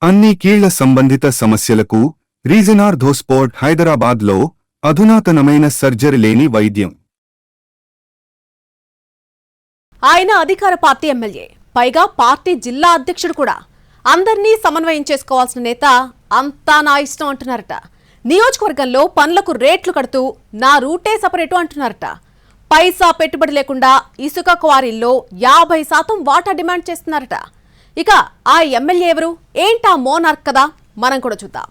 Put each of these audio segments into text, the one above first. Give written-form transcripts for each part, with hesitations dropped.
అన్ని కీళ్ల సంబంధిత సమస్యలకు రీజనార్థోస్పోర్ట్ హైదరాబాద్లో అధునాతనమైన సర్జరీ లేని వైద్యం. ఆయన అధికార పార్టీ ఎమ్మెల్యే, పైగా పార్టీ జిల్లా అధ్యక్షుడు కూడా. అందర్నీ సమన్వయం చేసుకోవాల్సిన నేత అంతా నా ఇష్టం అంటున్నారట. నియోజకవర్గంలో పనులకు రేట్లు కడుతూ నా రూటే సపరేటు అంటున్నారట. పైసా పెట్టుబడి లేకుండా ఇసుక క్వారీల్లో 50% వాటా డిమాండ్ చేస్తున్నారట. ఇక ఆ ఎమ్మెల్యే ఎవరు, ఏంటా మోనార్క్ కదా, మనం కూడా చూద్దాం.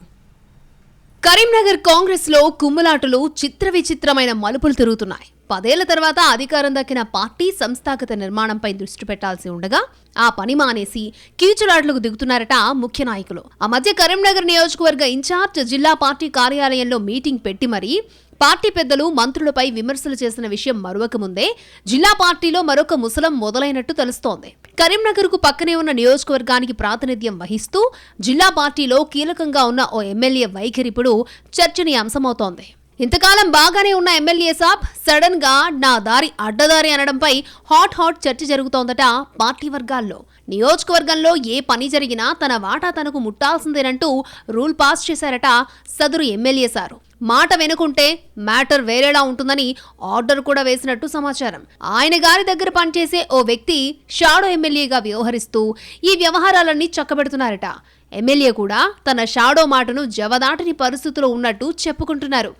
కరీంనగర్ కాంగ్రెస్ లో కుమ్ములాటలు చిత్ర విచిత్రమైన మలుపులు తిరుగుతున్నాయి. 10 ఏళ్ల తర్వాత అధికారం దక్కిన పార్టీ సంస్థాగత నిర్మాణంపై దృష్టి పెట్టాల్సి ఉండగా ఆ పని మానేసి కీచులాట్లకు దిగుతున్నారట ముఖ్య నాయకులు. ఆ మధ్య కరీంనగర్ నియోజకవర్గ ఇన్ఛార్జ్ జిల్లా పార్టీ కార్యాలయంలో మీటింగ్ పెట్టి మరీ పార్టీ పెద్దలు మంత్రులపై విమర్శలు చేసిన విషయం మరొక ముందే జిల్లా పార్టీలో మరొక ముసలం మొదలైనట్టు తెలుస్తోంది. కరీంనగర్ కు పక్కనే ఉన్న నియోజకవర్గానికి ప్రాతినిధ్యం వహిస్తూ జిల్లా పార్టీలో కీలకంగా ఉన్న ఓ ఎమ్మెల్యే వైఖరిప్పుడు చర్చనీయాంశమవుతోంది. ఇంతకాలం బాగానే ఉన్న ఎమ్మెల్యే సాబ్ సడన్ గా నా దారి అడ్డదారి అనడంపై హాట్ చర్చ జరుగుతోందట పార్టీ వర్గాల్లో. నియోజకవర్గంలో ఏ పని జరిగినా తన వాటా తనకు ముట్టాల్సిందేనంటూ రూల్ పాస్ చేశారట సదరు ఎమ్మెల్యే సారు. మాట వెనుకుంటే మ్యాటర్ వేరేలా ఉంటుందని ఆర్డర్ కూడా వేసినట్టు సమాచారం. ఆయన గారి దగ్గర పనిచేసే ఓ వ్యక్తి షాడో ఎమ్మెల్యేగా వ్యవహరిస్తూ ఈ వ్యవహారాలన్నీ చక్కబెడుతున్నారట. ఎమ్మెల్యే కూడా తన షాడో మాటను జవదాటని పరిస్థితిలో ఉన్నట్టు చెప్పుకుంటున్నారు.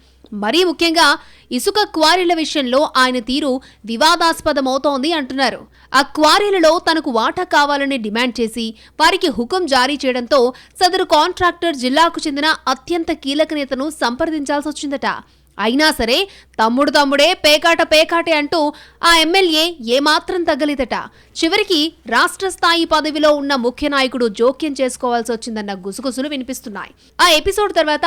మరీ ముఖ్యంగా ఇసుక క్వారీల విషయంలో ఆయన తీరు వివాదాస్పదమవుతోంది అంటున్నారు. ఆ క్వారీలలో తనకు వాటా కావాలని డిమాండ్ చేసి వారికి హుకుం జారీ చేయడంతో సదరు కాంట్రాక్టర్ జిల్లాకు చెందిన అత్యంత కీలక నేతను సంప్రదించాల్సి వచ్చిందట. అయినా సరే తమ్ముడే పేకాటే అంటూ ఆ ఎమ్మెల్యే ఏమాత్రం తగ్గలేదట. చివరికి రాష్ట్ర స్థాయి పదవిలో ఉన్న ముఖ్య నాయకుడు జోక్యం చేసుకోవాల్సి వచ్చిందన్న గుసగుసలు వినిపిస్తున్నాయి. ఆ ఎపిసోడ్ తర్వాత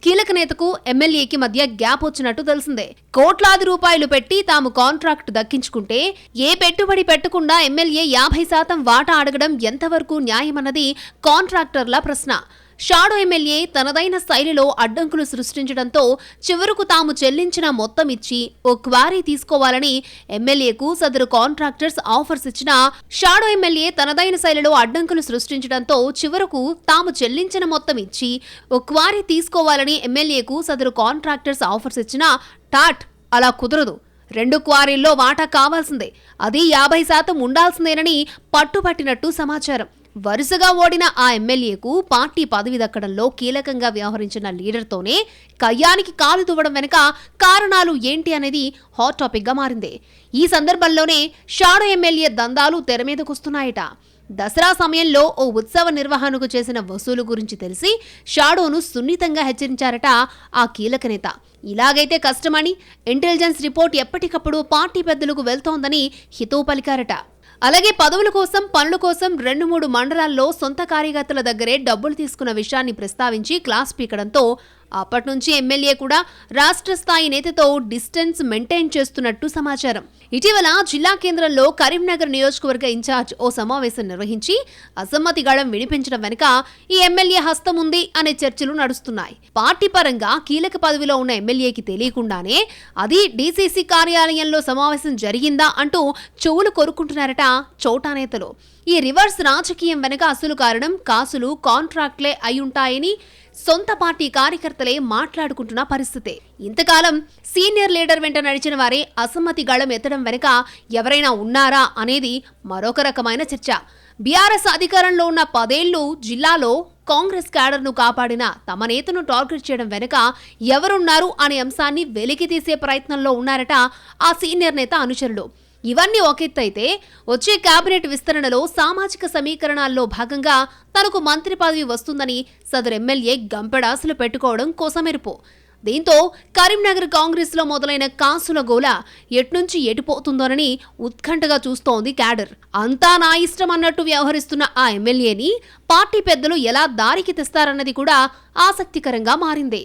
కీలక నేతకు ఎమ్మెల్యేకి మధ్య గ్యాప్ వచ్చినట్టు తెలిసిందే. కోట్లాది రూపాయలు పెట్టి తాము కాంట్రాక్ట్ దక్కించుకుంటే ఏ పెట్టుబడి పెట్టకుండా ఎమ్మెల్యే 50% వాటా అడగడం ఎంతవరకు న్యాయమన్నది కాంట్రాక్టర్ల ప్రశ్న. షాడో ఎమ్మెల్యే తనదైన శైలిలో అడ్డంకులు సృష్టించడంతో చివరకు తాము చెల్లించిన మొత్తం ఇచ్చి ఓ క్వారీ తీసుకోవాలని ఎమ్మెల్యేకు సదరు కాంట్రాక్టర్స్ ఆఫర్స్ ఇచ్చినా షాడో ఎమ్మెల్యే తనదైన శైలిలో అడ్డంకులు సృష్టించడంతో చివరకు తాము చెల్లించిన మొత్తం ఇచ్చి ఓ క్వారీ తీసుకోవాలని ఎమ్మెల్యేకు సదరు కాంట్రాక్టర్స్ ఆఫర్స్ ఇచ్చినా టాట్ అలా కుదరదు, 2 క్వారీల్లో వాటా కావాల్సిందే, అది 50% ఉండాల్సిందేనని పట్టుపట్టినట్టు సమాచారం. వరుసగా ఓడిన ఆ ఎమ్మెల్యేకు పార్టీ పదవి దక్కడంలో కీలకంగా వ్యవహరించిన లీడర్తోనే కయ్యానికి కాలు దువ్వడం వెనుక కారణాలు ఏంటి అనేది హాట్ టాపిక్ గా మారింది. ఈ సందర్భంలోనే షాడో ఎమ్మెల్యే దందాలు తెరమీదకొస్తున్నాయట. దసరా సమయంలో ఓ ఉత్సవ నిర్వహణకు చేసిన వసూలు గురించి తెలిసి షాడోను సున్నితంగా హెచ్చరించారట ఆ కీలక నేత. ఇలాగైతే కష్టమని ఇంటెలిజెన్స్ రిపోర్ట్ ఎప్పటికప్పుడు పార్టీ పెద్దలకు వెళ్తోందని హితవు పలికారట. అలాగే పదవుల కోసం పనుల కోసం 2-3 మండలాల్లో సొంత కార్యకర్తల దగ్గరే డబ్బులు తీసుకున్న విషయాన్ని ప్రస్తావించి క్లాస్ పీకడంతో అప్పట్నుంచి ఎమ్మెల్యే కూడా రాష్ట్ర స్థాయి నేతతో డిస్టెన్స్ మెయింటైన్ చేస్తున్నట్టు సమాచారం. ఇటీవల జిల్లా కేంద్రంలో కరీంనగర్ నియోజకవర్గ ఇన్ఛార్జ్ ఓ సమావేశం నిర్వహించి అసమ్మతి గళం వినిపించడం వెనుక ఈ ఎమ్మెల్యే హస్తం ఉంది అనే చర్చలు నడుస్తున్నాయి. పార్టీ పరంగా కీలక పదవిలో ఉన్న ఎమ్మెల్యేకి తెలియకుండానే అది డీసీసీ కార్యాలయంలో సమావేశం జరిగిందా అంటూ చెవులు కొరుక్కుంటున్నారట చోటా నేతలు. ఈ రివర్స్ రాజకీయం వెనుక అసలు కారణం కాసులు కాంట్రాక్ట్లే అయ్యుంటాయని సొంత పార్టీ కార్యకర్తలే మాట్లాడుకుంటున్న పరిస్థితే. ఇంతకాలం సీనియర్ లీడర్ వెంట నడిచిన వారే అసమ్మతి గళం ఎత్తడం వెనుక ఎవరైనా ఉన్నారా అనేది మరొక రకమైన చర్చ. బీఆర్ఎస్ అధికారంలో ఉన్న 10 ఏళ్లు జిల్లాలో కాంగ్రెస్ క్యాడర్ను కాపాడిన తమ నేతను టార్గెట్ చేయడం వెనుక ఎవరున్నారు అనే అంశాన్ని వెలికి తీసే ప్రయత్నంలో ఉన్నారట ఆ సీనియర్ నేత అనుచరులు. ఇవన్నీ ఒకెత్తైతే వచ్చే కేబినెట్ విస్తరణలో సామాజిక సమీకరణాల్లో భాగంగా తనకు మంత్రి పదవి వస్తుందని సదరు ఎమ్మెల్యే గంపెడాసులు పెట్టుకోవడం కోసమెరుపు. దీంతో కరీంనగర్ కాంగ్రెస్ లో మొదలైన కాసుల గోల ఎట్నుంచి ఎటుపోతుందోనని ఉత్కంఠగా చూస్తోంది క్యాడర్. అంతా నా ఇష్టం అన్నట్టు వ్యవహరిస్తున్న ఆ ఎమ్మెల్యేని పార్టీ పెద్దలు ఎలా దారికి తెస్తారన్నది కూడా ఆసక్తికరంగా మారింది.